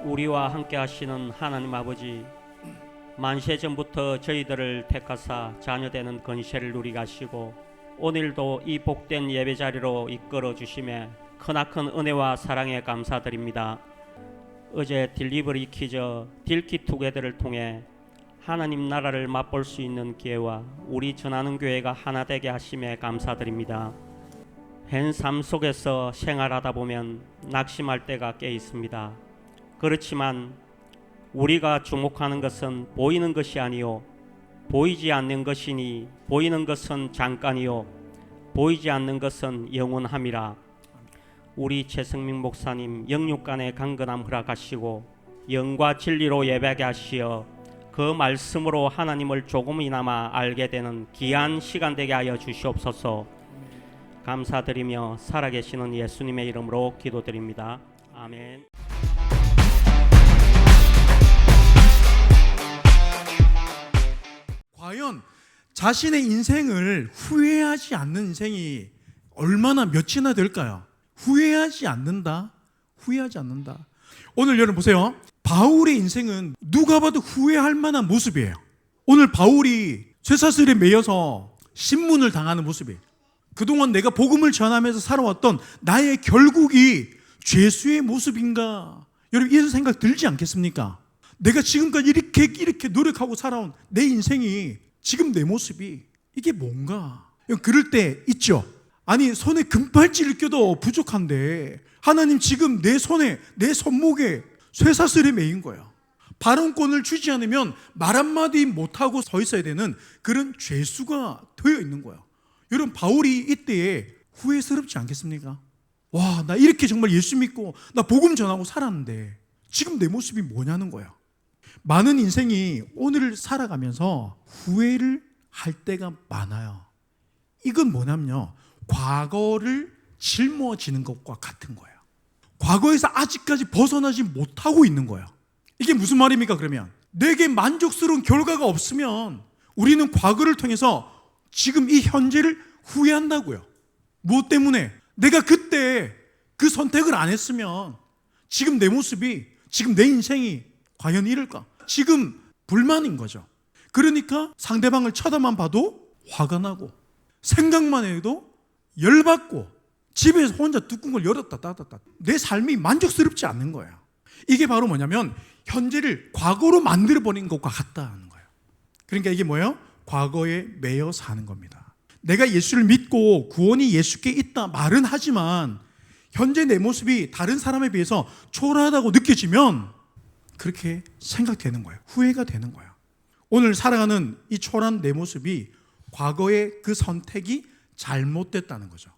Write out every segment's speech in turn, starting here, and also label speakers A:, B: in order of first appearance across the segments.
A: 우리와 함께 하시는 하나님 아버지, 만세 전부터 저희들을 택하사 자녀되는 건세를 누리게 하시고 오늘도 이 복된 예배 자리로 이끌어 주심에 크나큰 은혜와 사랑에 감사드립니다. 어제 딜리버리 퀴즈 딜키 투게더를 통해 하나님 나라를 맛볼 수 있는 기회와 우리 전하는 교회가 하나 되게 하심에 감사드립니다. 현 삶 속에서 생활하다 보면 낙심할 때가 꽤 있습니다. 그렇지만 우리가 주목하는 것은 보이는 것이 아니요 보이지 않는 것이니 보이는 것은 잠깐이요 보이지 않는 것은 영원함이라. 우리 최승민 목사님 영육간의 강건함 허락하시고 영과 진리로 예배하게 하시어 그 말씀으로 하나님을 조금이나마 알게 되는 귀한 시간 되게 하여 주시옵소서. 감사드리며 살아계시는 예수님의 이름으로 기도드립니다. 아멘.
B: 과연 자신의 인생을 후회하지 않는 인생이 얼마나 몇이나 될까요? 후회하지 않는다. 후회하지 않는다. 오늘 여러분 보세요. 바울의 인생은 누가 봐도 후회할 만한 모습이에요. 오늘 바울이 쇠사슬에 매여서 신문을 당하는 모습이에요. 그동안 내가 복음을 전하면서 살아왔던 나의 결국이 죄수의 모습인가? 여러분 이런 생각 들지 않겠습니까? 내가 지금까지 이렇게 노력하고 살아온 내 인생이 지금 내 모습이 이게 뭔가? 그럴 때 있죠. 아니 손에 금팔찌를 껴도 부족한데 하나님 지금 내 손에 내 손목에 쇠사슬에 매인 거야. 발언권을 주지 않으면 말 한마디 못하고 서 있어야 되는 그런 죄수가 되어 있는 거야. 여러분 바울이 이때에 후회스럽지 않겠습니까? 와, 나 이렇게 정말 예수 믿고 나 복음 전하고 살았는데 지금 내 모습이 뭐냐는 거야. 많은 인생이 오늘을 살아가면서 후회를 할 때가 많아요. 이건 뭐냐면요, 과거를 짊어지는 것과 같은 거예요. 과거에서 아직까지 벗어나지 못하고 있는 거예요. 이게 무슨 말입니까? 그러면 내게 만족스러운 결과가 없으면 우리는 과거를 통해서 지금 이 현재를 후회한다고요. 무엇 때문에? 내가 그때 그 선택을 안 했으면 지금 내 모습이, 지금 내 인생이 과연 이럴까? 지금 불만인 거죠. 그러니까 상대방을 쳐다만 봐도 화가 나고 생각만 해도 열받고 집에서 혼자 뚜껑을 열었다 닫았다. 내 삶이 만족스럽지 않는 거예요. 이게 바로 뭐냐면 현재를 과거로 만들어버린 것과 같다는 거예요. 그러니까 이게 뭐예요? 과거에 매여 사는 겁니다. 내가 예수를 믿고 구원이 예수께 있다 말은 하지만 현재 내 모습이 다른 사람에 비해서 초라하다고 느껴지면 그렇게 생각되는 거예요. 후회가 되는 거예요. 오늘 살아가는 이 초라한 내 모습이 과거의 그 선택이 잘못됐다는 거죠.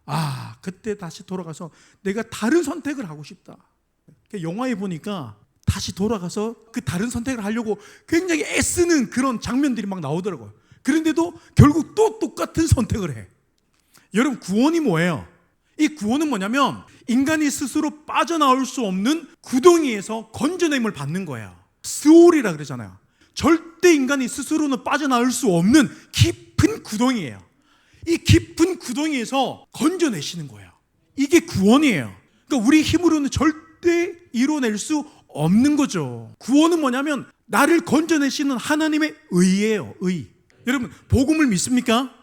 B: 아, 그때 다시 돌아가서 내가 다른 선택을 하고 싶다. 영화에 보니까 다시 돌아가서 그 다른 선택을 하려고 굉장히 애쓰는 그런 장면들이 막 나오더라고요. 그런데도 결국 또 똑같은 선택을 해. 여러분 구원이 뭐예요? 이 구원은 뭐냐면 인간이 스스로 빠져나올 수 없는 구덩이에서 건져냄을 받는 거예요. 스올이라 그러잖아요. 절대 인간이 스스로는 빠져나올 수 없는 깊은 구덩이에요. 이 깊은 구덩이에서 건져내시는 거예요. 이게 구원이에요. 그러니까 우리 힘으로는 절대 이뤄낼 수 없는 거죠. 구원은 뭐냐면 나를 건져내시는 하나님의 의예요. 의. 여러분 복음을 믿습니까?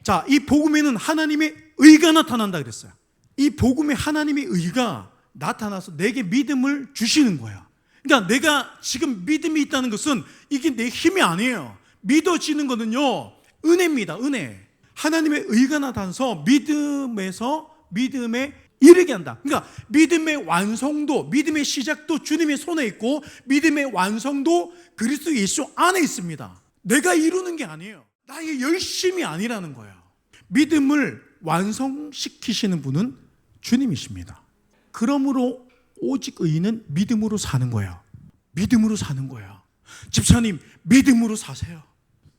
B: 자, 이 복음에는 하나님의 의가 나타난다 그랬어요. 이 복음에 하나님의 의가 나타나서 내게 믿음을 주시는 거야. 그러니까 내가 지금 믿음이 있다는 것은 이게 내 힘이 아니에요. 믿어지는 거는요 은혜입니다. 은혜. 하나님의 의가 나타나서 믿음에서 믿음에 이르게 한다. 그러니까 믿음의 완성도, 믿음의 시작도 주님의 손에 있고 믿음의 완성도 그리스도 예수 안에 있습니다. 내가 이루는 게 아니에요. 나의 열심이 아니라는 거예요. 믿음을 완성시키시는 분은 주님이십니다. 그러므로 오직 의인은 믿음으로 사는 거예요. 믿음으로 사는 거예요. 집사님, 믿음으로 사세요.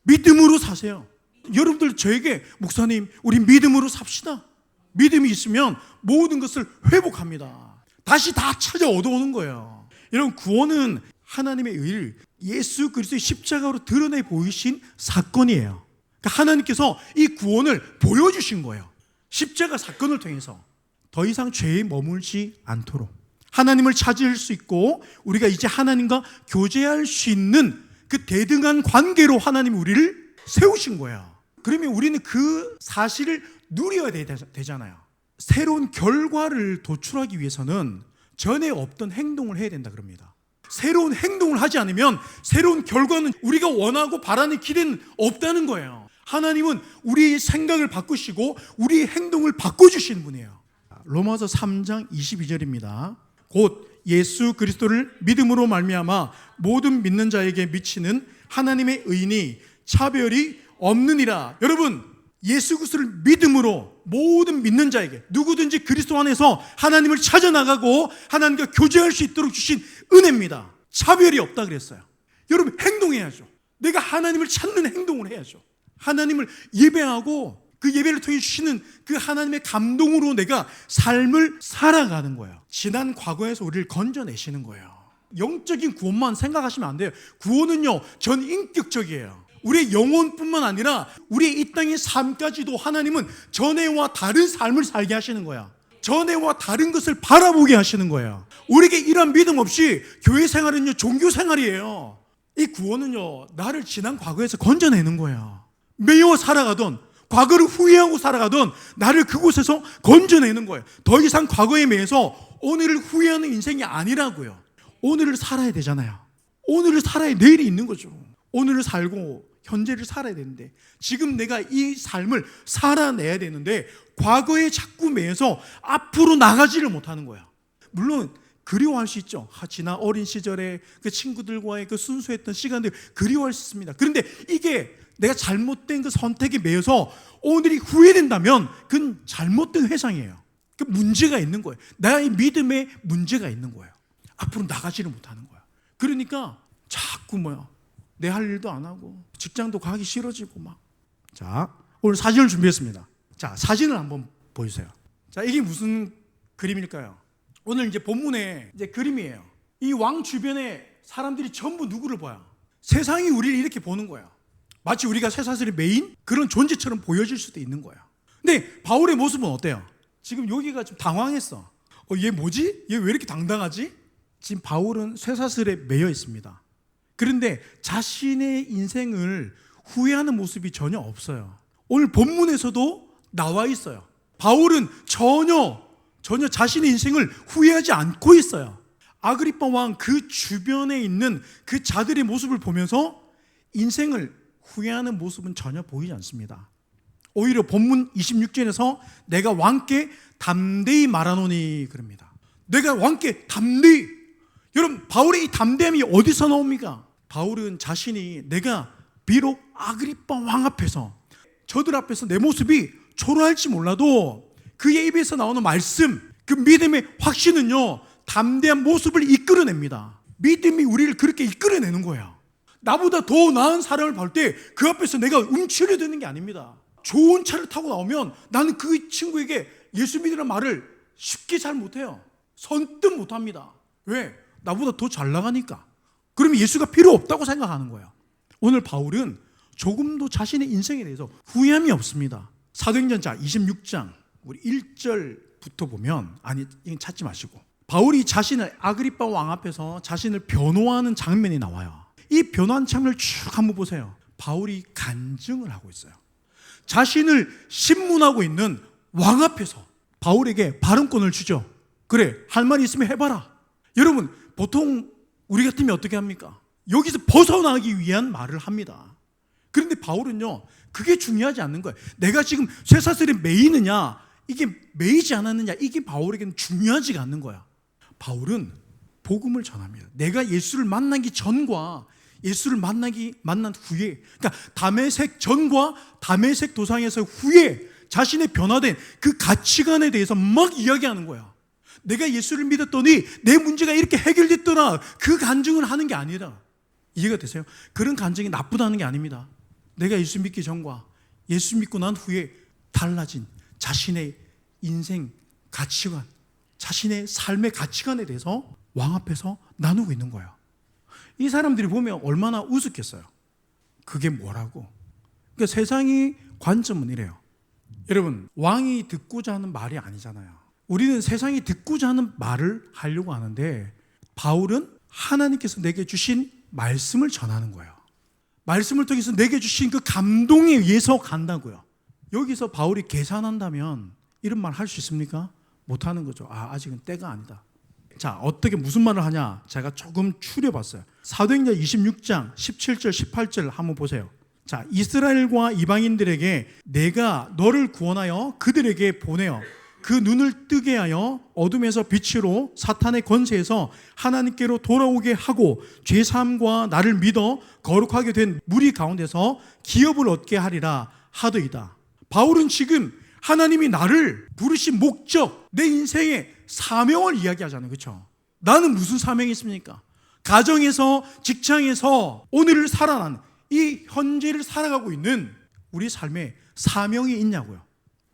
B: 믿음으로 사세요. 여러분들 저에게 목사님, 우리 믿음으로 삽시다. 믿음이 있으면 모든 것을 회복합니다. 다시 다 찾아 얻어오는 거예요. 여러분 구원은 하나님의 의를 예수 그리스도의 십자가로 드러내 보이신 사건이에요. 그러니까 하나님께서 이 구원을 보여주신 거예요. 십자가 사건을 통해서 더 이상 죄에 머물지 않도록 하나님을 찾을 수 있고 우리가 이제 하나님과 교제할 수 있는 그 대등한 관계로 하나님이 우리를 세우신 거예요. 그러면 우리는 그 사실을 누려야 되잖아요. 새로운 결과를 도출하기 위해서는 전에 없던 행동을 해야 된다 그럽니다. 새로운 행동을 하지 않으면 새로운 결과는 우리가 원하고 바라는 기대는 없다는 거예요. 하나님은 우리의 생각을 바꾸시고 우리의 행동을 바꿔주시는 분이에요. 로마서 3장 22절입니다. 곧 예수 그리스도를 믿음으로 말미암아 모든 믿는 자에게 미치는 하나님의 의인이 차별이 없느니라. 여러분, 예수 그리스도를 믿음으로 모든 믿는 자에게 누구든지 그리스도 안에서 하나님을 찾아 나가고 하나님과 교제할 수 있도록 주신 은혜입니다. 차별이 없다 그랬어요. 여러분, 행동해야죠. 내가 하나님을 찾는 행동을 해야죠. 하나님을 예배하고 그 예배를 통해 주시는 그 하나님의 감동으로 내가 삶을 살아가는 거예요. 지난 과거에서 우리를 건져내시는 거예요. 영적인 구원만 생각하시면 안 돼요. 구원은요, 전 인격적이에요. 우리의 영혼뿐만 아니라 우리의 이 땅의 삶까지도 하나님은 전에와 다른 삶을 살게 하시는 거야. 전에와 다른 것을 바라보게 하시는 거예요. 우리에게 이런 믿음 없이 교회 생활은요, 종교 생활이에요. 이 구원은요, 나를 지난 과거에서 건져내는 거예요. 매여 살아가던, 과거를 후회하고 살아가던 나를 그곳에서 건져내는 거예요. 더 이상 과거에 매여서 오늘을 후회하는 인생이 아니라고요. 오늘을 살아야 되잖아요. 오늘을 살아야 내일이 있는 거죠. 오늘을 살고 현재를 살아야 되는데, 지금 내가 이 삶을 살아내야 되는데 과거에 자꾸 매여서 앞으로 나가지를 못하는 거야. 물론 그리워할 수 있죠. 지난 어린 시절에 그 친구들과의 그 순수했던 시간들 그리워할 수 있습니다. 그런데 이게 내가 잘못된 그 선택에 매여서 오늘이 후회된다면 그건 잘못된 회상이에요. 그 문제가 있는 거예요. 나의 믿음에 문제가 있는 거예요. 앞으로 나가지를 못하는 거야. 그러니까 자꾸 내 할 일도 안 하고 직장도 가기 싫어지고 막. 자, 오늘 사진을 준비했습니다. 자, 사진을 한번 보여주세요. 자, 이게 무슨 그림일까요? 오늘 이제 본문에 이제 그림이에요. 이 왕 주변에 사람들이 전부 누구를 봐요? 세상이 우리를 이렇게 보는 거예요. 마치 우리가 쇠사슬의 메인 그런 존재처럼 보여질 수도 있는 거예요. 근데 바울의 모습은 어때요? 지금 여기가 좀 당황했어. 얘 뭐지? 얘 왜 이렇게 당당하지? 지금 바울은 쇠사슬에 매여 있습니다. 그런데 자신의 인생을 후회하는 모습이 전혀 없어요. 오늘 본문에서도 나와 있어요. 바울은 전혀 자신의 인생을 후회하지 않고 있어요. 아그리파 왕 그 주변에 있는 그 자들의 모습을 보면서 인생을 후회하는 모습은 전혀 보이지 않습니다. 오히려 본문 26절에서 내가 왕께 담대히 말하노니 그럽니다. 내가 왕께 담대히. 여러분, 바울의 이 담대함이 어디서 나옵니까? 바울은 자신이 내가 비록 아그리파 왕 앞에서 저들 앞에서 내 모습이 초라할지 몰라도 그의 입에서 나오는 말씀, 그 믿음의 확신은요, 담대한 모습을 이끌어냅니다. 믿음이 우리를 그렇게 이끌어내는 거예요. 나보다 더 나은 사람을 볼 때 그 앞에서 내가 움츠려 드는 게 아닙니다. 좋은 차를 타고 나오면 나는 그 친구에게 예수 믿으라는 말을 쉽게 잘 못해요. 선뜻 못합니다. 왜? 나보다 더 잘 나가니까. 그러면 예수가 필요 없다고 생각하는 거예요. 오늘 바울은 조금도 자신의 인생에 대해서 후회함이 없습니다. 사도행전 26장 우리 1절부터 보면, 아니 이건 찾지 마시고, 바울이 자신을 아그리파 왕 앞에서 자신을 변호하는 장면이 나와요. 이 변호한 장면을 쭉 한번 보세요. 바울이 간증을 하고 있어요. 자신을 신문하고 있는 왕 앞에서 바울에게 발언권을 주죠. 그래, 할 말이 있으면 해봐라. 여러분, 보통 우리 같으면 어떻게 합니까? 여기서 벗어나기 위한 말을 합니다. 그런데 바울은요, 그게 중요하지 않는 거예요. 내가 지금 쇠사슬에 매이느냐, 이게 매이지 않았느냐, 이게 바울에게는 중요하지가 않는 거야. 바울은 복음을 전합니다. 내가 예수를 만나기 전과 예수를 만난 후에, 그러니까 다메섹 전과 다메섹 도상에서 후에 자신의 변화된 그 가치관에 대해서 막 이야기하는 거야. 내가 예수를 믿었더니 내 문제가 이렇게 해결됐더라, 그 간증을 하는 게 아니라. 이해가 되세요? 그런 간증이 나쁘다는 게 아닙니다. 내가 예수 믿기 전과 예수 믿고 난 후에 달라진 자신의 인생 가치관, 자신의 삶의 가치관에 대해서 왕 앞에서 나누고 있는 거예요. 이 사람들이 보면 얼마나 우습겠어요. 그게 뭐라고? 그러니까 세상의 관점은 이래요. 여러분, 왕이 듣고자 하는 말이 아니잖아요. 우리는 세상이 듣고자 하는 말을 하려고 하는데 바울은 하나님께서 내게 주신 말씀을 전하는 거예요. 말씀을 통해서 내게 주신 그 감동에 의해서 간다고요. 여기서 바울이 계산한다면 이런 말 할 수 있습니까? 못하는 거죠. 아직은 때가 아니다. 자, 어떻게 무슨 말을 하냐? 제가 조금 추려봤어요. 사도행전 26장 17절 18절 한번 보세요. 자, 이스라엘과 이방인들에게 내가 너를 구원하여 그들에게 보내어 그 눈을 뜨게 하여 어둠에서 빛으로 사탄의 권세에서 하나님께로 돌아오게 하고 죄사함과 나를 믿어 거룩하게 된 무리 가운데서 기업을 얻게 하리라 하더이다. 바울은 지금 하나님이 나를 부르신 목적, 내 인생의 사명을 이야기하잖아요. 그렇죠? 나는 무슨 사명이 있습니까? 가정에서, 직장에서 오늘을 살아가는 이 현재를 살아가고 있는 우리 삶에 사명이 있냐고요.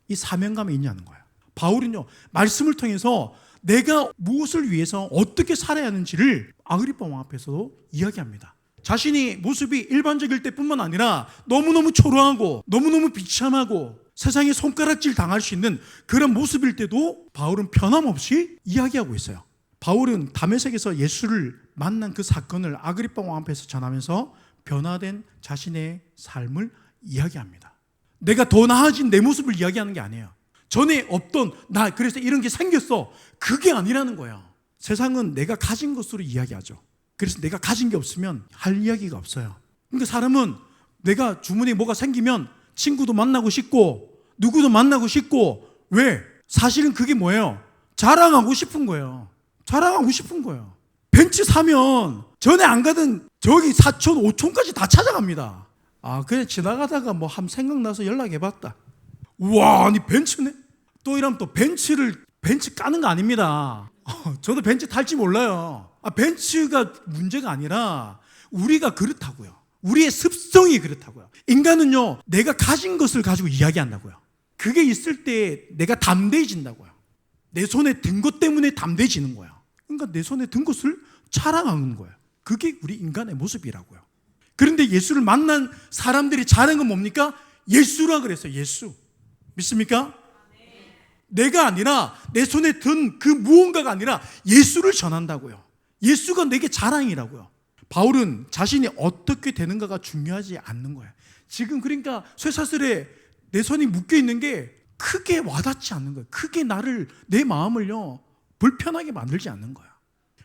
B: 이 사명감이 있냐는 거예요. 바울은요, 말씀을 통해서 내가 무엇을 위해서 어떻게 살아야 하는지를 아그리파 왕 앞에서도 이야기합니다. 자신이 모습이 일반적일 때뿐만 아니라 너무너무 초라하고 너무너무 비참하고 세상에 손가락질 당할 수 있는 그런 모습일 때도 바울은 변함없이 이야기하고 있어요. 바울은 다메섹에서 예수를 만난 그 사건을 아그리파 왕 앞에서 전하면서 변화된 자신의 삶을 이야기합니다. 내가 더 나아진 내 모습을 이야기하는 게 아니에요. 전에 없던 나 그래서 이런 게 생겼어. 그게 아니라는 거야. 세상은 내가 가진 것으로 이야기하죠. 그래서 내가 가진 게 없으면 할 이야기가 없어요. 그러니까 사람은 내가 주머니에 뭐가 생기면 친구도 만나고 싶고 누구도 만나고 싶고 왜? 사실은 그게 뭐예요? 자랑하고 싶은 거예요. 자랑하고 싶은 거예요. 벤츠 사면 전에 안 가던 저기 4촌, 5촌까지 다 찾아갑니다. 그래 지나가다가 뭐 한 생각나서 연락해봤다. 우와, 아니 벤츠네? 또 이러면 또 벤츠 까는 거 아닙니다. 저도 벤츠 탈지 몰라요. 벤츠가 문제가 아니라 우리가 그렇다고요. 우리의 습성이 그렇다고요. 인간은요, 내가 가진 것을 가지고 이야기한다고요. 그게 있을 때 내가 담대해진다고요. 내 손에 든 것 때문에 담대해지는 거예요. 그러니까 내 손에 든 것을 자랑하는 거예요. 그게 우리 인간의 모습이라고요. 그런데 예수를 만난 사람들이 자랑은 뭡니까? 예수라 그랬어요. 예수. 믿습니까? 내가 아니라 내 손에 든 그 무언가가 아니라 예수를 전한다고요. 예수가 내게 자랑이라고요. 바울은 자신이 어떻게 되는가가 중요하지 않는 거예요. 지금 그러니까 쇠사슬에 내 손이 묶여 있는 게 크게 와닿지 않는 거예요. 크게 내 마음을요 불편하게 만들지 않는 거예요.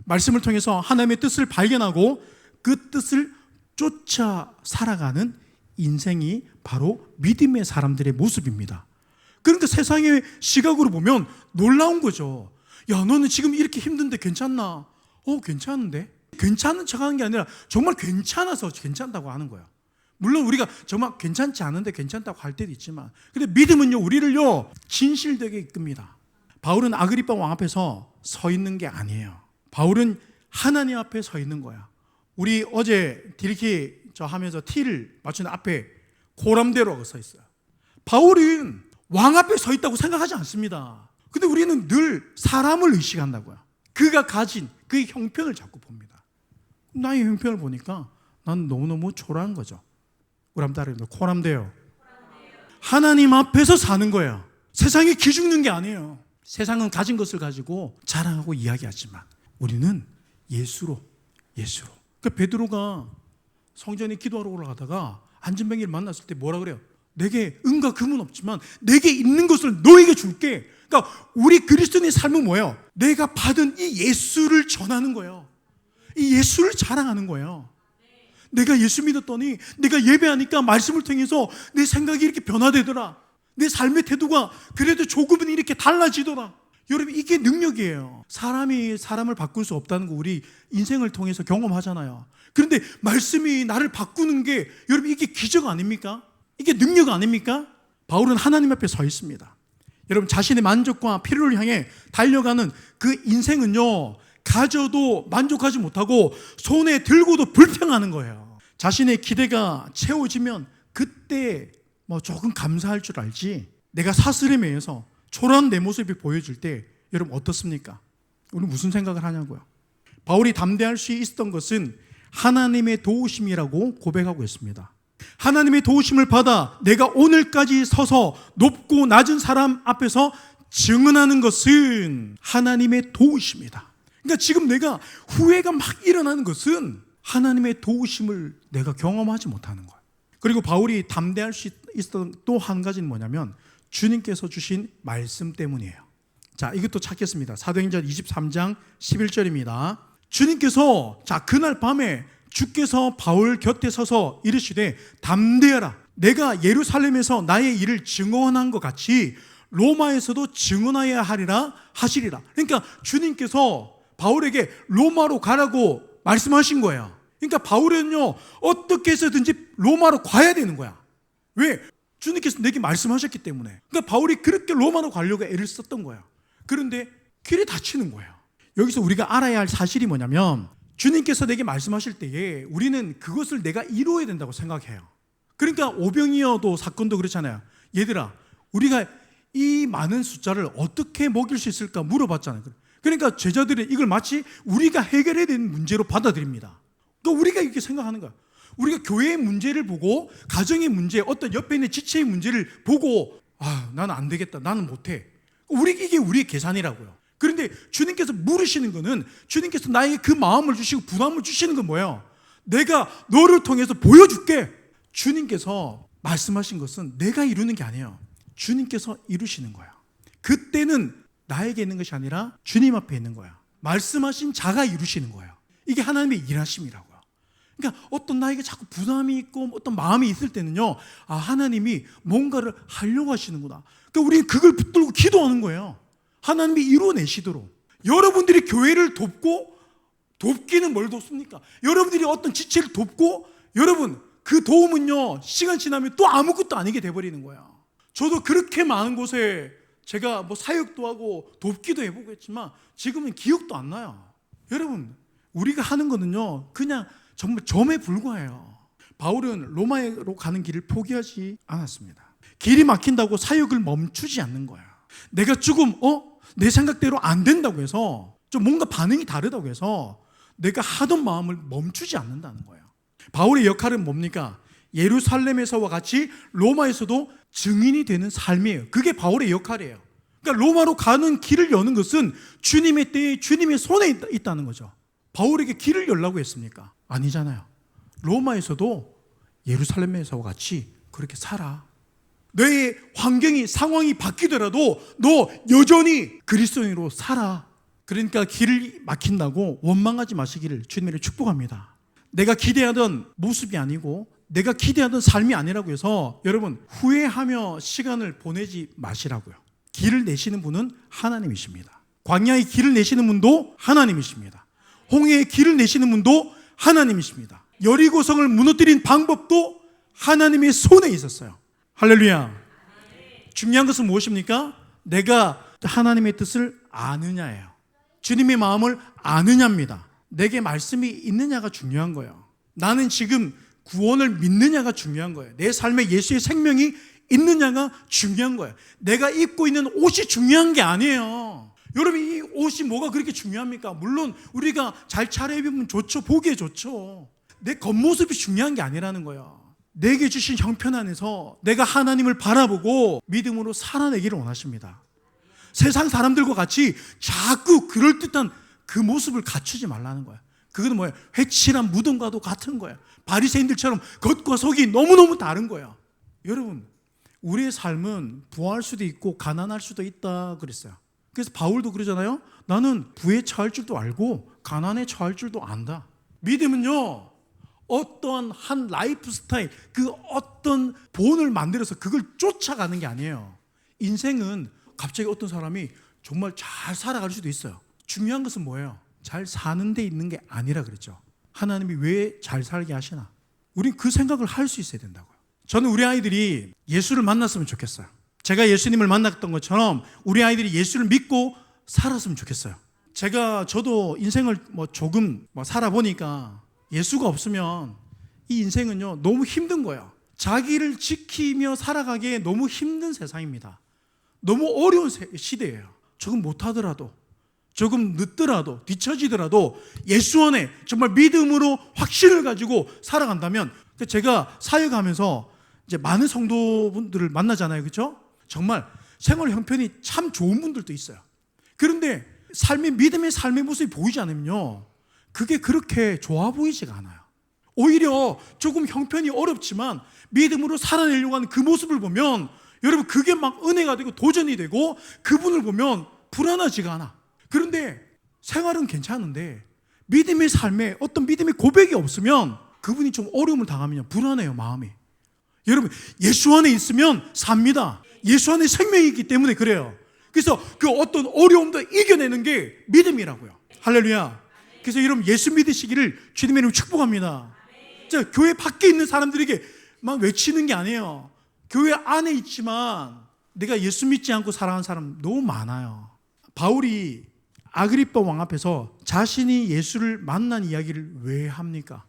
B: 말씀을 통해서 하나님의 뜻을 발견하고 그 뜻을 쫓아 살아가는 인생이 바로 믿음의 사람들의 모습입니다. 그러니까 세상의 시각으로 보면 놀라운 거죠. 야, 너는 지금 이렇게 힘든데 괜찮나? 괜찮은데? 괜찮은 척하는 게 아니라 정말 괜찮아서 괜찮다고 하는 거예요. 물론 우리가 정말 괜찮지 않은데 괜찮다고 할 때도 있지만, 근데 믿음은요 우리를요 진실되게 이끕니다. 바울은 아그리파 왕 앞에서 서 있는 게 아니에요. 바울은 하나님 앞에 서 있는 거야. 우리 어제 디리키 하면서 T를 맞추는 앞에 고람대로 서 있어요. 바울은 왕 앞에 서 있다고 생각하지 않습니다. 근데 우리는 늘 사람을 의식한다고요. 그가 가진 그의 형편을 자꾸 봅니다. 나의 형편을 보니까 난 너무너무 초라한 거죠. 우리 한번 따라해요. 코람대요. 하나님 앞에서 사는 거예요. 세상에 기죽는 게 아니에요. 세상은 가진 것을 가지고 자랑하고 이야기하지만 우리는 예수로. 그 베드로가 성전에 기도하러 올라가다가 안진뱅이를 만났을 때 뭐라 그래요? 내게 은과 금은 없지만 내게 있는 것을 너에게 줄게. 그러니까 우리 그리스도인의 삶은 뭐예요? 내가 받은 이 예수를 전하는 거예요. 이 예수를 자랑하는 거예요. 내가 예수 믿었더니 내가 예배하니까 말씀을 통해서 내 생각이 이렇게 변화되더라. 내 삶의 태도가 그래도 조금은 이렇게 달라지더라. 여러분, 이게 능력이에요. 사람이 사람을 바꿀 수 없다는 거 우리 인생을 통해서 경험하잖아요. 그런데 말씀이 나를 바꾸는 게 여러분 이게 기적 아닙니까? 이게 능력 아닙니까? 바울은 하나님 앞에 서 있습니다. 여러분, 자신의 만족과 필요를 향해 달려가는 그 인생은요 가져도 만족하지 못하고 손에 들고도 불평하는 거예요. 자신의 기대가 채워지면 그때 조금 감사할 줄 알지, 내가 사슬에 매여서 초라한 내 모습이 보여질 때 여러분 어떻습니까? 우리 무슨 생각을 하냐고요. 바울이 담대할 수 있었던 것은 하나님의 도우심이라고 고백하고 있습니다. 하나님의 도우심을 받아 내가 오늘까지 서서 높고 낮은 사람 앞에서 증언하는 것은 하나님의 도우심이다. 그러니까 지금 내가 후회가 막 일어나는 것은 하나님의 도우심을 내가 경험하지 못하는 거야. 그리고 바울이 담대할 수 있었던 또 한 가지는 뭐냐면 주님께서 주신 말씀 때문이에요. 자, 이것도 찾겠습니다. 사도행전 23장 11절입니다. 주님께서 그날 밤에 주께서 바울 곁에 서서 이르시되 담대하라. 내가 예루살렘에서 나의 일을 증언한 것 같이 로마에서도 증언하여야 하리라 하시리라. 그러니까 주님께서 바울에게 로마로 가라고 말씀하신 거예요. 그러니까 바울은요, 어떻게 해서든지 로마로 가야 되는 거야. 왜? 주님께서 내게 말씀하셨기 때문에. 그러니까 바울이 그렇게 로마로 가려고 애를 썼던 거야. 그런데 길에 다치는 거예요. 여기서 우리가 알아야 할 사실이 뭐냐면 주님께서 내게 말씀하실 때에 우리는 그것을 내가 이루어야 된다고 생각해요. 그러니까 오병이어도 사건도 그렇잖아요. 얘들아, 우리가 이 많은 숫자를 어떻게 먹일 수 있을까 물어봤잖아요. 그러니까 제자들이 이걸 마치 우리가 해결해야 되는 문제로 받아들입니다. 그러니까 우리가 이렇게 생각하는 거야. 우리가 교회의 문제를 보고 가정의 문제, 어떤 옆에 있는 지체의 문제를 보고 나는 안 되겠다, 나는 못해. 이게 우리의 계산이라고요. 그런데 주님께서 물으시는 거는 주님께서 나에게 그 마음을 주시고 부담을 주시는 건 뭐예요? 내가 너를 통해서 보여줄게. 주님께서 말씀하신 것은 내가 이루는 게 아니에요. 주님께서 이루시는 거야. 그때는 나에게 있는 것이 아니라 주님 앞에 있는 거야. 말씀하신 자가 이루시는 거예요. 이게 하나님의 일하심이라고요. 그러니까 어떤 나에게 자꾸 부담이 있고 어떤 마음이 있을 때는요, 하나님이 뭔가를 하려고 하시는구나. 그러니까 우리는 그걸 붙들고 기도하는 거예요. 하나님이 이루어내시도록. 여러분들이 교회를 돕기는 뭘 돕습니까? 여러분들이 어떤 지체를 돕고, 여러분 그 도움은요, 시간 지나면 또 아무것도 아니게 돼버리는 거야. 저도 그렇게 많은 곳에 제가 사역도 하고 돕기도 해보고 했지만 지금은 기억도 안 나요. 여러분, 우리가 하는 거는요, 그냥 정말 점에 불과해요. 바울은 로마로 가는 길을 포기하지 않았습니다. 길이 막힌다고 사역을 멈추지 않는 거야. 내가 조금 내 생각대로 안 된다고 해서, 좀 뭔가 반응이 다르다고 해서 내가 하던 마음을 멈추지 않는다는 거예요. 바울의 역할은 뭡니까? 예루살렘에서와 같이 로마에서도 증인이 되는 삶이에요. 그게 바울의 역할이에요. 그러니까 로마로 가는 길을 여는 것은 주님의 때에 주님의 손에 있다는 거죠. 바울에게 길을 열라고 했습니까? 아니잖아요. 로마에서도 예루살렘에서와 같이 그렇게 살아. 너의 환경이, 상황이 바뀌더라도 너 여전히 그리스도인으로 살아. 그러니까 길을 막힌다고 원망하지 마시기를 주님을 축복합니다. 내가 기대하던 모습이 아니고 내가 기대하던 삶이 아니라고 해서 여러분 후회하며 시간을 보내지 마시라고요. 길을 내시는 분은 하나님이십니다. 광야의 길을 내시는 분도 하나님이십니다. 홍해의 길을 내시는 분도 하나님이십니다. 여리고성을 무너뜨린 방법도 하나님의 손에 있었어요. 할렐루야. 중요한 것은 무엇입니까? 내가 하나님의 뜻을 아느냐예요. 주님의 마음을 아느냐입니다. 내게 말씀이 있느냐가 중요한 거예요. 나는 지금 구원을 믿느냐가 중요한 거예요. 내 삶에 예수의 생명이 있느냐가 중요한 거예요. 내가 입고 있는 옷이 중요한 게 아니에요. 여러분, 이 옷이 뭐가 그렇게 중요합니까? 물론 우리가 잘 차려입으면 좋죠. 보기에 좋죠. 내 겉모습이 중요한 게 아니라는 거예요. 내게 주신 형편 안에서 내가 하나님을 바라보고 믿음으로 살아내기를 원하십니다. 세상 사람들과 같이 자꾸 그럴듯한 그 모습을 갖추지 말라는 거예요. 그건 뭐예요? 회칠한 무덤과도 같은 거예요. 바리새인들처럼 겉과 속이 너무너무 다른 거예요. 여러분, 우리의 삶은 부할 수도 있고 가난할 수도 있다 그랬어요. 그래서 바울도 그러잖아요. 나는 부에 처할 줄도 알고 가난에 처할 줄도 안다. 믿음은요, 어떠한 한 라이프 스타일, 그 어떤 본을 만들어서 그걸 쫓아가는 게 아니에요. 인생은 갑자기 어떤 사람이 정말 잘 살아갈 수도 있어요. 중요한 것은 뭐예요? 잘 사는 데 있는 게 아니라 그랬죠. 하나님이 왜 잘 살게 하시나? 우린 그 생각을 할 수 있어야 된다고요. 저는 우리 아이들이 예수를 만났으면 좋겠어요. 제가 예수님을 만났던 것처럼 우리 아이들이 예수를 믿고 살았으면 좋겠어요. 저도 인생을 조금 살아보니까 예수가 없으면 이 인생은요, 너무 힘든 거예요. 자기를 지키며 살아가기에 너무 힘든 세상입니다. 너무 어려운 시대예요. 조금 못하더라도, 조금 늦더라도, 뒤처지더라도 예수 안에 정말 믿음으로 확신을 가지고 살아간다면, 제가 사역하면서 이제 많은 성도분들을 만나잖아요. 그렇죠? 정말 생활 형편이 참 좋은 분들도 있어요. 그런데 믿음의 삶의 모습이 보이지 않으면요, 그게 그렇게 좋아 보이지가 않아요. 오히려 조금 형편이 어렵지만 믿음으로 살아내려고 하는 그 모습을 보면 여러분, 그게 막 은혜가 되고 도전이 되고 그분을 보면 불안하지가 않아. 그런데 생활은 괜찮은데 믿음의 삶에 어떤 믿음의 고백이 없으면 그분이 좀 어려움을 당하면 불안해요, 마음이. 여러분, 예수 안에 있으면 삽니다. 예수 안에 생명이 있기 때문에 그래요. 그래서 그 어떤 어려움도 이겨내는 게 믿음이라고요. 할렐루야. 그래서 여러분, 예수 믿으시기를 주님의 이름으로 축복합니다. 자, 교회 밖에 있는 사람들에게 막 외치는 게 아니에요. 교회 안에 있지만 내가 예수 믿지 않고 살아가는 사람 너무 많아요. 바울이 아그리빠 왕 앞에서 자신이 예수를 만난 이야기를 왜 합니까?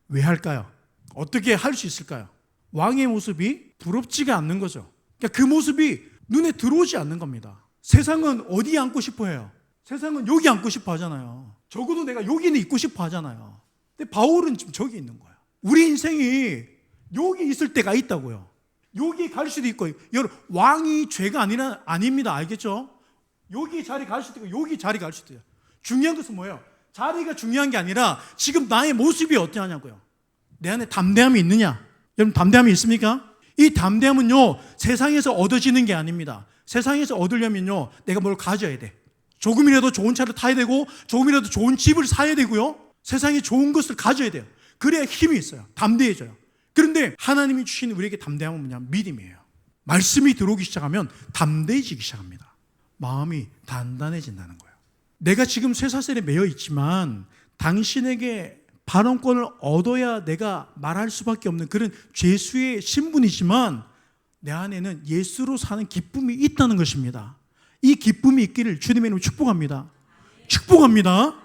B: 왜 할까요? 어떻게 할 수 있을까요? 왕의 모습이 부럽지가 않는 거죠. 그러니까 그 모습이 눈에 들어오지 않는 겁니다. 세상은 어디 앉고 싶어 해요? 세상은 여기 앉고 싶어 하잖아요. 적어도 내가 여기는 있고 싶어 하잖아요. 근데 바울은 지금 저기 있는 거예요. 우리 인생이 여기 있을 때가 있다고요. 여기 갈 수도 있고, 여러분, 왕이 죄가 아닙니다. 알겠죠? 여기 자리 갈 수도 있고 여기 자리 갈 수도 있어요. 중요한 것은 뭐예요? 자리가 중요한 게 아니라 지금 나의 모습이 어떠냐고요. 내 안에 담대함이 있느냐? 여러분, 담대함이 있습니까? 이 담대함은요, 세상에서 얻어지는 게 아닙니다. 세상에서 얻으려면요, 내가 뭘 가져야 돼. 조금이라도 좋은 차를 타야 되고 조금이라도 좋은 집을 사야 되고요, 세상에 좋은 것을 가져야 돼요. 그래야 힘이 있어요. 담대해져요. 그런데 하나님이 주신 우리에게 담대함은 뭐냐면 믿음이에요. 말씀이 들어오기 시작하면 담대해지기 시작합니다. 마음이 단단해진다는 거예요. 내가 지금 쇠사슬에 매여 있지만 당신에게 발언권을 얻어야 내가 말할 수밖에 없는 그런 죄수의 신분이지만 내 안에는 예수로 사는 기쁨이 있다는 것입니다. 이 기쁨이 있기를 주님의 이름으로 축복합니다. 축복합니다.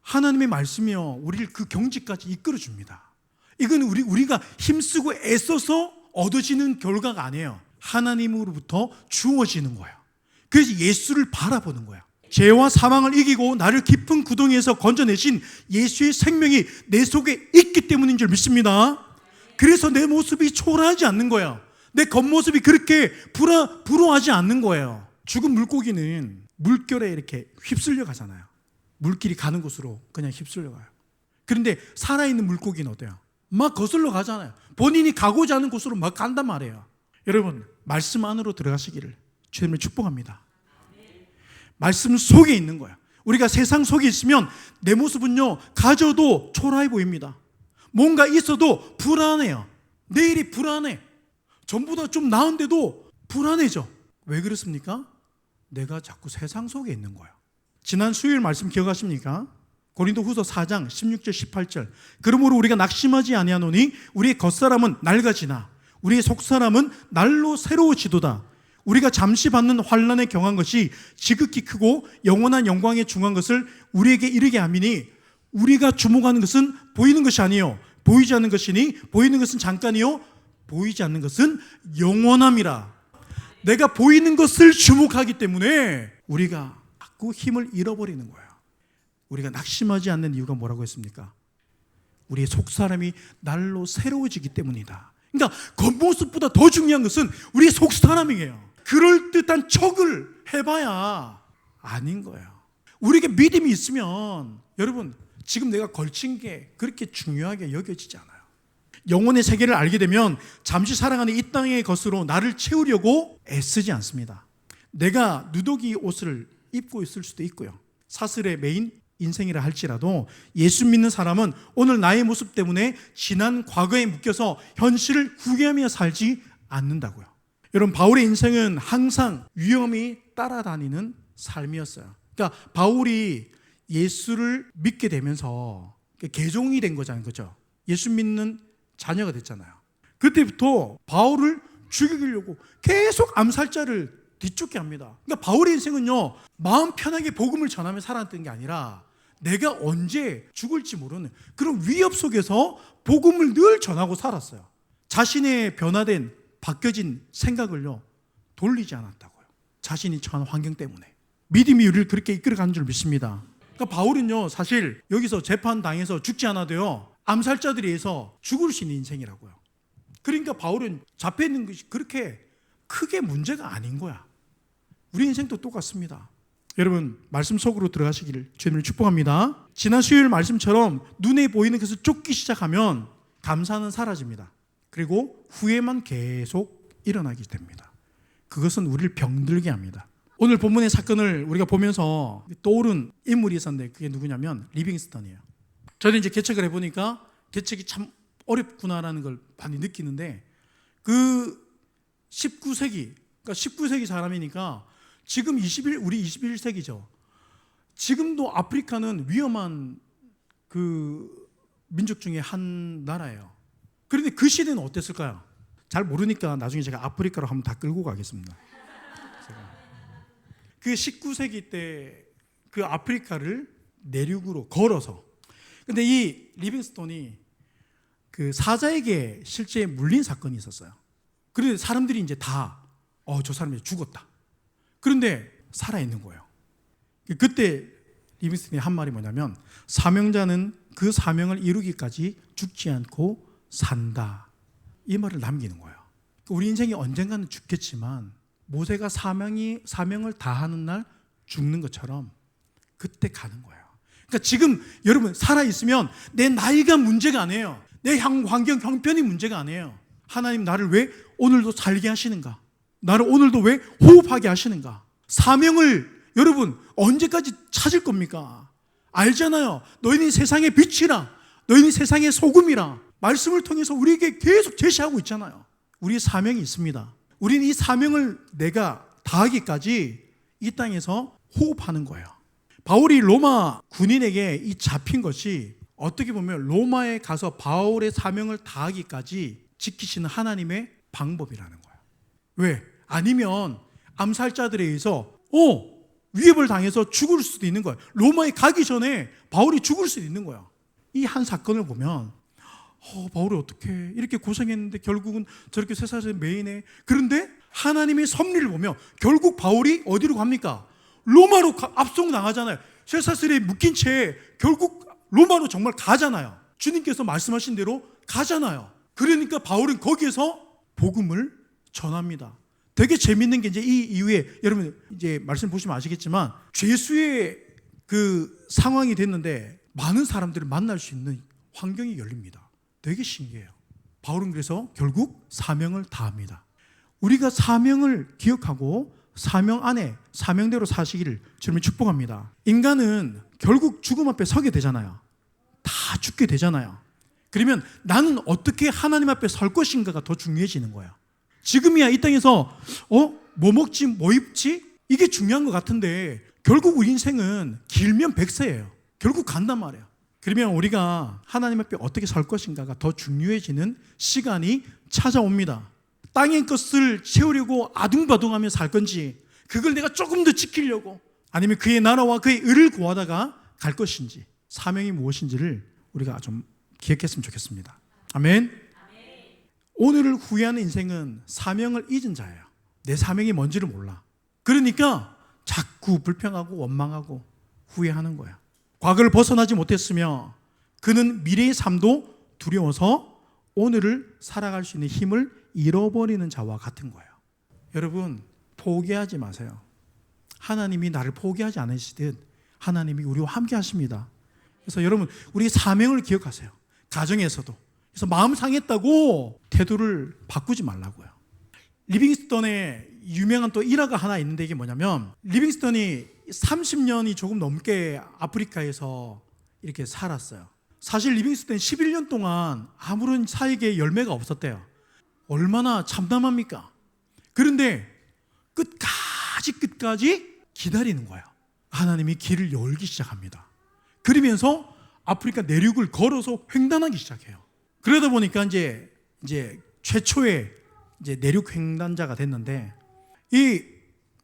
B: 하나님의 말씀이요, 우리를 그 경지까지 이끌어줍니다. 이건 우리가 힘쓰고 애써서 얻어지는 결과가 아니에요. 하나님으로부터 주어지는 거예요. 그래서 예수를 바라보는 거예요. 죄와 사망을 이기고 나를 깊은 구덩이에서 건져내신 예수의 생명이 내 속에 있기 때문인 줄 믿습니다. 그래서 내 모습이 초라하지 않는 거예요. 내 겉모습이 그렇게 불어하지 않는 거예요. 죽은 물고기는 물결에 이렇게 휩쓸려 가잖아요. 물길이 가는 곳으로 그냥 휩쓸려 가요. 그런데 살아있는 물고기는 어때요? 막 거슬러 가잖아요. 본인이 가고자 하는 곳으로 막 간단 말이에요. 여러분, 말씀 안으로 들어가시기를 주님을 축복합니다. 말씀 속에 있는 거야. 우리가 세상 속에 있으면 내 모습은요, 가져도 초라해 보입니다. 뭔가 있어도 불안해요. 내일이 불안해. 전보다 좀 나은데도 불안해져. 왜 그렇습니까? 내가 자꾸 세상 속에 있는 거예요. 지난 수요일 말씀 기억하십니까? 고린도후서 4장 16절 18절. 그러므로 우리가 낙심하지 아니하노니 우리의 겉사람은 낡아지나 우리의 속사람은 날로 새로워지도다. 우리가 잠시 받는 환난에 경한 것이 지극히 크고 영원한 영광에 중한 것을 우리에게 이르게 함이니 우리가 주목하는 것은 보이는 것이 아니요 보이지 않는 것이니 보이는 것은 잠깐이요 보이지 않는 것은 영원함이라. 내가 보이는 것을 주목하기 때문에 우리가 자꾸 힘을 잃어버리는 거예요. 우리가 낙심하지 않는 이유가 뭐라고 했습니까? 우리의 속사람이 날로 새로워지기 때문이다. 그러니까 겉모습보다 더 중요한 것은 우리의 속사람이에요. 그럴듯한 척을 해봐야 아닌 거예요. 우리에게 믿음이 있으면 여러분, 지금 내가 걸친 게 그렇게 중요하게 여겨지지 않아요. 영혼의 세계를 알게 되면 잠시 살아가는 이 땅의 것으로 나를 채우려고 애쓰지 않습니다. 내가 누더기 옷을 입고 있을 수도 있고요, 사슬의 메인 인생이라 할지라도 예수 믿는 사람은 오늘 나의 모습 때문에 지난 과거에 묶여서 현실을 후회하며 살지 않는다고요. 여러분, 바울의 인생은 항상 위험이 따라다니는 삶이었어요. 그러니까 바울이 예수를 믿게 되면서 개종이 된 거잖아요. 그죠? 예수 믿는 자녀가 됐잖아요. 그때부터 바울을 죽이려고 계속 암살자를 뒤쫓게 합니다. 그러니까 바울의 인생은요, 마음 편하게 복음을 전하며 살았던 게 아니라 내가 언제 죽을지 모르는 그런 위협 속에서 복음을 늘 전하고 살았어요. 자신의 변화된 바뀌어진 생각을요 돌리지 않았다고요. 자신이 처한 환경 때문에. 믿음이 우리를 그렇게 이끌어가는 줄 믿습니다. 그러니까 바울은요, 사실 여기서 재판당해서 죽지 않아도요 암살자들에 의해서 죽을 수 있는 인생이라고요. 그러니까 바울은 잡혀있는 것이 그렇게 크게 문제가 아닌 거야. 우리 인생도 똑같습니다. 여러분 말씀 속으로 들어가시기를 주님을 축복합니다. 지난 수요일 말씀처럼 눈에 보이는 것을 쫓기 시작하면 감사는 사라집니다. 그리고 후회만 계속 일어나게 됩니다. 그것은 우리를 병들게 합니다. 오늘 본문의 사건을 우리가 보면서 떠오른 인물이 있었는데 그게 누구냐면 리빙스턴이에요. 저는 이제 개척을 해보니까 개척이 참 어렵구나라는 걸 많이 느끼는데 그 19세기, 그러니까 19세기 사람이니까 지금 우리 21세기죠. 지금도 아프리카는 위험한 그 민족 중에 한 나라예요. 그런데 그 시대는 어땠을까요? 잘 모르니까 나중에 제가 아프리카로 한번 다 끌고 가겠습니다. 그 19세기 때 그 아프리카를 내륙으로 걸어서, 근데 이 리빙스톤이 그 사자에게 실제 물린 사건이 있었어요. 그런데 사람들이 이제 다 저 사람이 죽었다. 그런데 살아있는 거예요. 그때 리빙스톤이 한 말이 뭐냐면 사명자는 그 사명을 이루기까지 죽지 않고 산다. 이 말을 남기는 거예요. 우리 인생이 언젠가는 죽겠지만 모세가 사명을 다하는 날 죽는 것처럼 그때 가는 거예요. 그러니까 지금 여러분 살아있으면 내 나이가 문제가 아니에요. 내 환경 형편이 문제가 아니에요. 하나님 나를 왜 오늘도 살게 하시는가? 나를 오늘도 왜 호흡하게 하시는가? 사명을 여러분 언제까지 찾을 겁니까? 알잖아요. 너희는 세상의 빛이라, 너희는 세상의 소금이라 말씀을 통해서 우리에게 계속 제시하고 있잖아요. 우리의 사명이 있습니다. 우리는 이 사명을 내가 다하기까지 이 땅에서 호흡하는 거예요. 바울이 로마 군인에게 이 잡힌 것이 어떻게 보면 로마에 가서 바울의 사명을 다하기까지 지키시는 하나님의 방법이라는 거예요. 왜? 아니면 암살자들에 의해서 위협을 당해서 죽을 수도 있는 거예요. 로마에 가기 전에 바울이 죽을 수도 있는 거예요. 이 한 사건을 보면 바울이 어떻게 이렇게 고생했는데 결국은 저렇게 쇠사슬에 매이네. 그런데 하나님의 섭리를 보면 결국 바울이 어디로 갑니까? 로마로 압송당하잖아요. 쇠사슬에 묶인 채 결국 로마로 정말 가잖아요. 주님께서 말씀하신 대로 가잖아요. 그러니까 바울은 거기에서 복음을 전합니다. 되게 재밌는 게 이제 이 이후에 여러분 이제 말씀 보시면 아시겠지만 죄수의 그 상황이 됐는데 많은 사람들을 만날 수 있는 환경이 열립니다. 되게 신기해요. 바울은 그래서 결국 사명을 다합니다. 우리가 사명을 기억하고 사명 안에 사명대로 사시기를 주님을 축복합니다. 인간은 결국 죽음 앞에 서게 되잖아요. 다 죽게 되잖아요. 그러면 나는 어떻게 하나님 앞에 설 것인가가 더 중요해지는 거예요. 지금이야 이 땅에서 뭐 먹지 뭐 입지 이게 중요한 것 같은데 결국 우리 인생은 길면 100세예요. 결국 간단 말이에요. 그러면 우리가 하나님 앞에 어떻게 설 것인가가 더 중요해지는 시간이 찾아옵니다. 땅의 것을 채우려고 아둥바둥하며 살 건지 그걸 내가 조금 더 지키려고 아니면 그의 나라와 그의 의를 구하다가 갈 것인지 사명이 무엇인지를 우리가 좀 기억했으면 좋겠습니다. 아멘. 오늘을 후회하는 인생은 사명을 잊은 자예요. 내 사명이 뭔지를 몰라. 그러니까 자꾸 불평하고 원망하고 후회하는 거야. 과거를 벗어나지 못했으며 그는 미래의 삶도 두려워서 오늘을 살아갈 수 있는 힘을 잃어버리는 자와 같은 거예요. 여러분 포기하지 마세요. 하나님이 나를 포기하지 않으시듯 하나님이 우리와 함께 하십니다. 그래서 여러분 우리 사명을 기억하세요. 가정에서도. 그래서 마음 상했다고 태도를 바꾸지 말라고요. 리빙스턴의 유명한 또 일화가 하나 있는데 이게 뭐냐면 리빙스턴이 30년이 조금 넘게 아프리카에서 이렇게 살았어요. 사실 리빙스턴이 11년 동안 아무런 사역의 열매가 없었대요. 얼마나 참담합니까? 그런데 끝까지 기다리는 거예요. 하나님이 길을 열기 시작합니다. 그러면서 아프리카 내륙을 걸어서 횡단하기 시작해요. 그러다 보니까 이제 최초의 이제 내륙 횡단자가 됐는데 이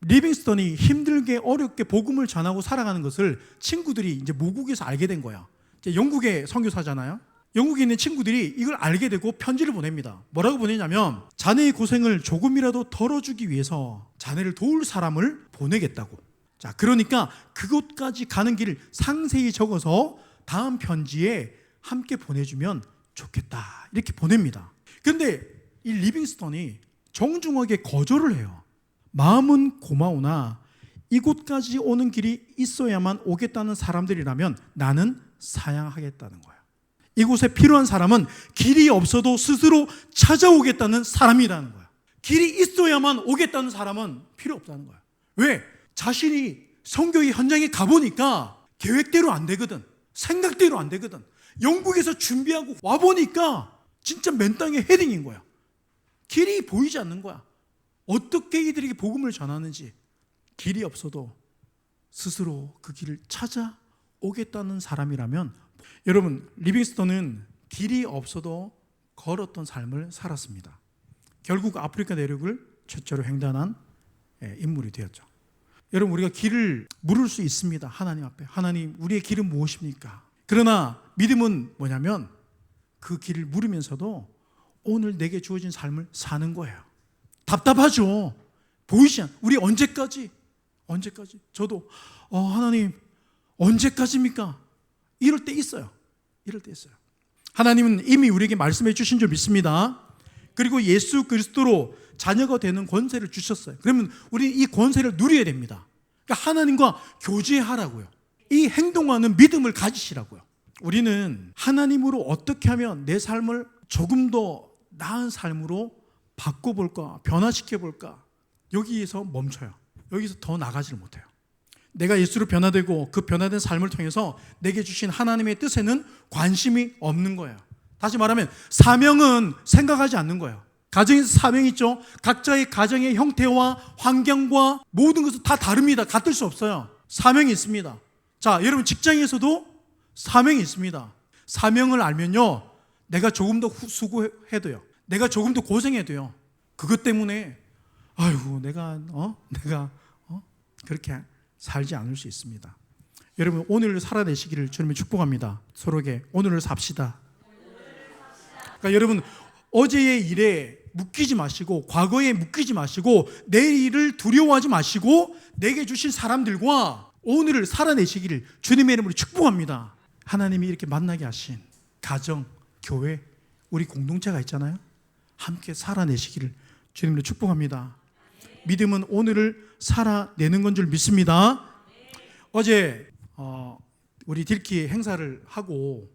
B: 리빙스턴이 힘들게 어렵게 복음을 전하고 살아가는 것을 친구들이 이제 모국에서 알게 된 거야. 이제 영국의 선교사잖아요. 영국에 있는 친구들이 이걸 알게 되고 편지를 보냅니다. 뭐라고 보내냐면 자네의 고생을 조금이라도 덜어주기 위해서 자네를 도울 사람을 보내겠다고. 자, 그러니까 그곳까지 가는 길을 상세히 적어서 다음 편지에 함께 보내주면 좋겠다. 이렇게 보냅니다. 근데 이 리빙스턴이 정중하게 거절을 해요. 마음은 고마우나 이곳까지 오는 길이 있어야만 오겠다는 사람들이라면 나는 사양하겠다는 거예요. 이곳에 필요한 사람은 길이 없어도 스스로 찾아오겠다는 사람이라는 거예요. 길이 있어야만 오겠다는 사람은 필요 없다는 거예요. 왜? 자신이 선교의 현장에 가보니까 계획대로 안 되거든. 생각대로 안 되거든. 영국에서 준비하고 와보니까 진짜 맨 땅에 헤딩인 거야. 길이 보이지 않는 거야. 어떻게 이들에게 복음을 전하는지. 길이 없어도 스스로 그 길을 찾아오겠다는 사람이라면, 여러분, 리빙스턴은 길이 없어도 걸었던 삶을 살았습니다. 결국 아프리카 내륙을 최초로 횡단한 인물이 되었죠. 여러분, 우리가 길을 물을 수 있습니다. 하나님 앞에. 하나님, 우리의 길은 무엇입니까? 그러나 믿음은 뭐냐면 그 길을 물으면서도 오늘 내게 주어진 삶을 사는 거예요. 답답하죠. 보이지 않. 우리 언제까지? 저도 하나님 언제까지입니까? 이럴 때 있어요. 하나님은 이미 우리에게 말씀해 주신 줄 믿습니다. 그리고 예수 그리스도로 자녀가 되는 권세를 주셨어요. 그러면 우리 이 권세를 누려야 됩니다. 그러니까 하나님과 교제하라고요. 이 행동하는 믿음을 가지시라고요. 우리는 하나님으로 어떻게 하면 내 삶을 조금 더 나은 삶으로 바꿔볼까, 변화시켜볼까, 여기에서 멈춰요. 여기서 더 나가지를 못해요. 내가 예수로 변화되고 그 변화된 삶을 통해서 내게 주신 하나님의 뜻에는 관심이 없는 거예요. 다시 말하면 사명은 생각하지 않는 거예요. 가정에서 사명이 있죠. 각자의 가정의 형태와 환경과 모든 것은 다 다릅니다. 같을 수 없어요. 사명이 있습니다. 자, 여러분 직장에서도 사명이 있습니다. 사명을 알면요, 내가 조금 더 수고해도요, 내가 조금 더 고생해도요, 그것 때문에 아이고 내가 그렇게 살지 않을 수 있습니다. 여러분, 오늘을 살아내시기를 주님의 축복합니다. 서로에게 오늘을 삽시다. 그러니까 여러분, 어제의 일에 묶이지 마시고, 과거에 묶이지 마시고, 내일을 두려워하지 마시고, 내게 주신 사람들과 오늘을 살아내시기를 주님의 이름으로 축복합니다. 하나님이 이렇게 만나게 하신 가정, 교회, 우리 공동체가 있잖아요. 함께 살아내시기를 주님으로 축복합니다. 믿음은 오늘을 살아내는 건 줄 믿습니다. 어제 우리 딜키 행사를 하고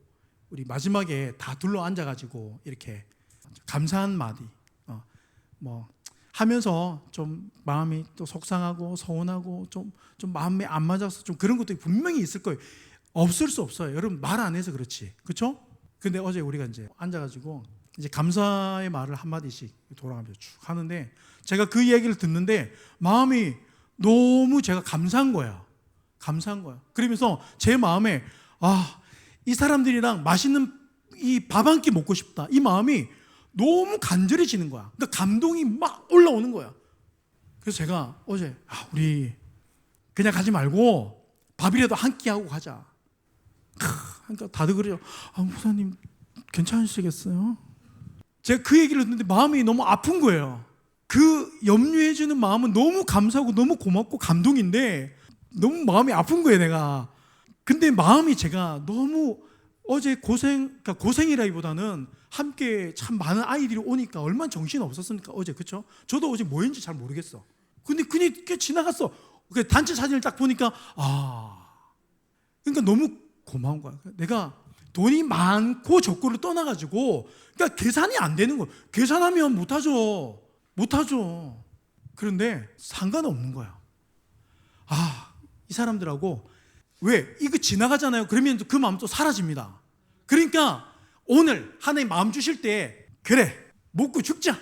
B: 우리 마지막에 다 둘러 앉아가지고 이렇게 감사한 마디 하면서 좀 마음이 또 속상하고 서운하고 좀 마음에 안 맞아서 좀 그런 것도 분명히 있을 거예요. 없을 수 없어요. 여러분, 말 안 해서 그렇지, 그렇죠? 근데 어제 우리가 이제 앉아가지고 이제 감사의 말을 한 마디씩 돌아가면서 쭉 하는데, 제가 그 얘기를 듣는데 마음이 너무 제가 감사한 거야. 그러면서 제 마음에 이 사람들이랑 맛있는 이 밥 한 끼 먹고 싶다, 이 마음이 너무 간절해지는 거야. 그러니까 감동이 막 올라오는 거야. 그래서 제가 어제 우리 그냥 가지 말고 밥이라도 한 끼 하고 가자. 그러니까 다들 그래요. 목사님 괜찮으시겠어요? 제가 그 얘기를 듣는데 마음이 너무 아픈 거예요. 그 염려해주는 마음은 너무 감사하고 너무 고맙고 감동인데 너무 마음이 아픈 거예요, 내가. 근데 마음이 제가 너무 어제 그러니까 고생이라기보다는 함께 참 많은 아이들이 오니까 얼마나 정신이 없었습니까, 어제, 그렇죠? 저도 어제 뭐 했는지 잘 모르겠어. 근데 그냥 지나갔어. 그 단체 사진을 딱 보니까 그러니까 너무 고마운 거야. 내가 돈이 많고 적고를 떠나가지고, 그러니까 계산이 안 되는 거야. 계산하면 못하죠. 그런데 상관없는 거야. 이 사람들하고, 왜? 이거 지나가잖아요. 그러면 그 마음도 사라집니다. 그러니까 오늘 하나님 마음 주실 때, 그래, 먹고 죽자.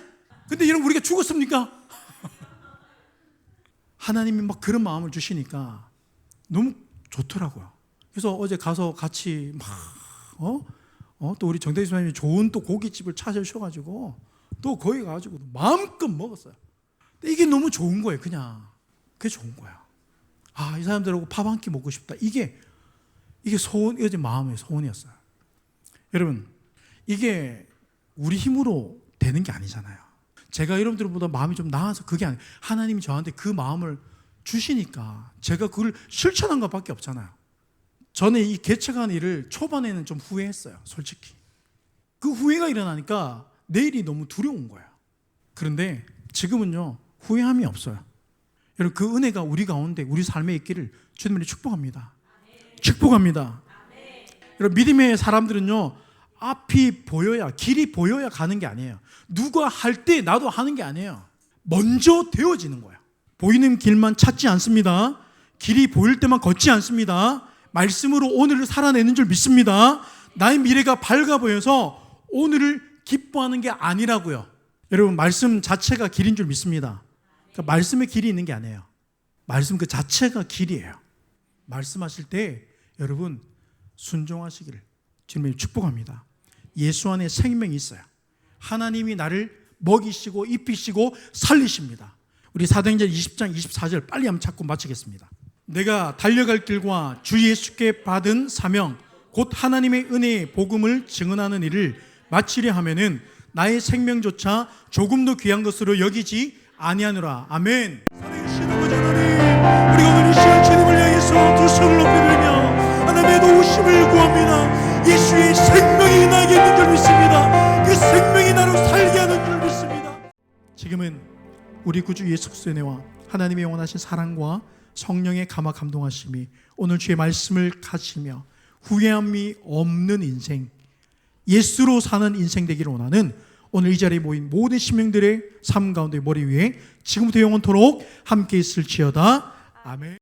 B: 근데 여러분, 우리가 죽었습니까? 하나님이 막 그런 마음을 주시니까 너무 좋더라고요. 그래서 어제 가서 같이 또 우리 정대희 선생님이 좋은 또 고깃집을 찾아주셔가지고 또 거기 가가지고 마음껏 먹었어요. 근데 이게 너무 좋은 거예요. 그냥 그게 좋은 거야. 이 사람들하고 밥 한 끼 먹고 싶다. 이게 소원, 어제 마음의 소원이었어요. 여러분, 이게 우리 힘으로 되는 게 아니잖아요. 제가 여러분들보다 마음이 좀 나아서 그게 아니에요. 하나님이 저한테 그 마음을 주시니까 제가 그걸 실천한 것밖에 없잖아요. 저는 이 개척한 일을 초반에는 좀 후회했어요, 솔직히. 그 후회가 일어나니까 내일이 너무 두려운 거예요. 그런데 지금은요 후회함이 없어요. 여러분 그 은혜가 우리 가운데 우리 삶에 있기를 주님으로 축복합니다. 축복합니다. 여러분 믿음의 사람들은요 앞이 보여야 길이 보여야 가는 게 아니에요. 누가 할 때 나도 하는 게 아니에요. 먼저 되어지는 거예요. 보이는 길만 찾지 않습니다. 길이 보일 때만 걷지 않습니다. 말씀으로 오늘을 살아내는 줄 믿습니다. 나의 미래가 밝아 보여서 오늘을 기뻐하는 게 아니라고요. 여러분 말씀 자체가 길인 줄 믿습니다. 그러니까 말씀에 길이 있는 게 아니에요. 말씀 그 자체가 길이에요. 말씀하실 때 여러분 순종하시기를 주님을 축복합니다. 예수 안에 생명이 있어요. 하나님이 나를 먹이시고 입히시고 살리십니다. 우리 사도행전 20장 24절 빨리 한번 찾고 마치겠습니다. 내가 달려갈 길과 주 예수께 받은 사명 곧 하나님의 은혜의 복음을 증언하는 일을 마치려 하면은 나의 생명조차 조금도 귀한 것으로 여기지 아니하노라. 아멘. 살아계시는 거죠 하나님. 우리가 오늘 이 시간 주님을 향해서 두 손을 높이 들며 하나님의 도우심을 구합니다. 예수의 생명이 나에게 있는 줄 믿습니다. 그 생명이 나로 살게 하는 줄 믿습니다. 지금은 우리 구주 예수 그리스도의 은혜와 하나님의 영원하신 사랑과 성령의 감화 감동하심이 오늘 주의 말씀을 가지며 후회함이 없는 인생, 예수로 사는 인생 되기를 원하는 오늘 이 자리에 모인 모든 신명들의 삶 가운데 머리 위에 지금부터 영원토록 함께 있을지어다. 아멘.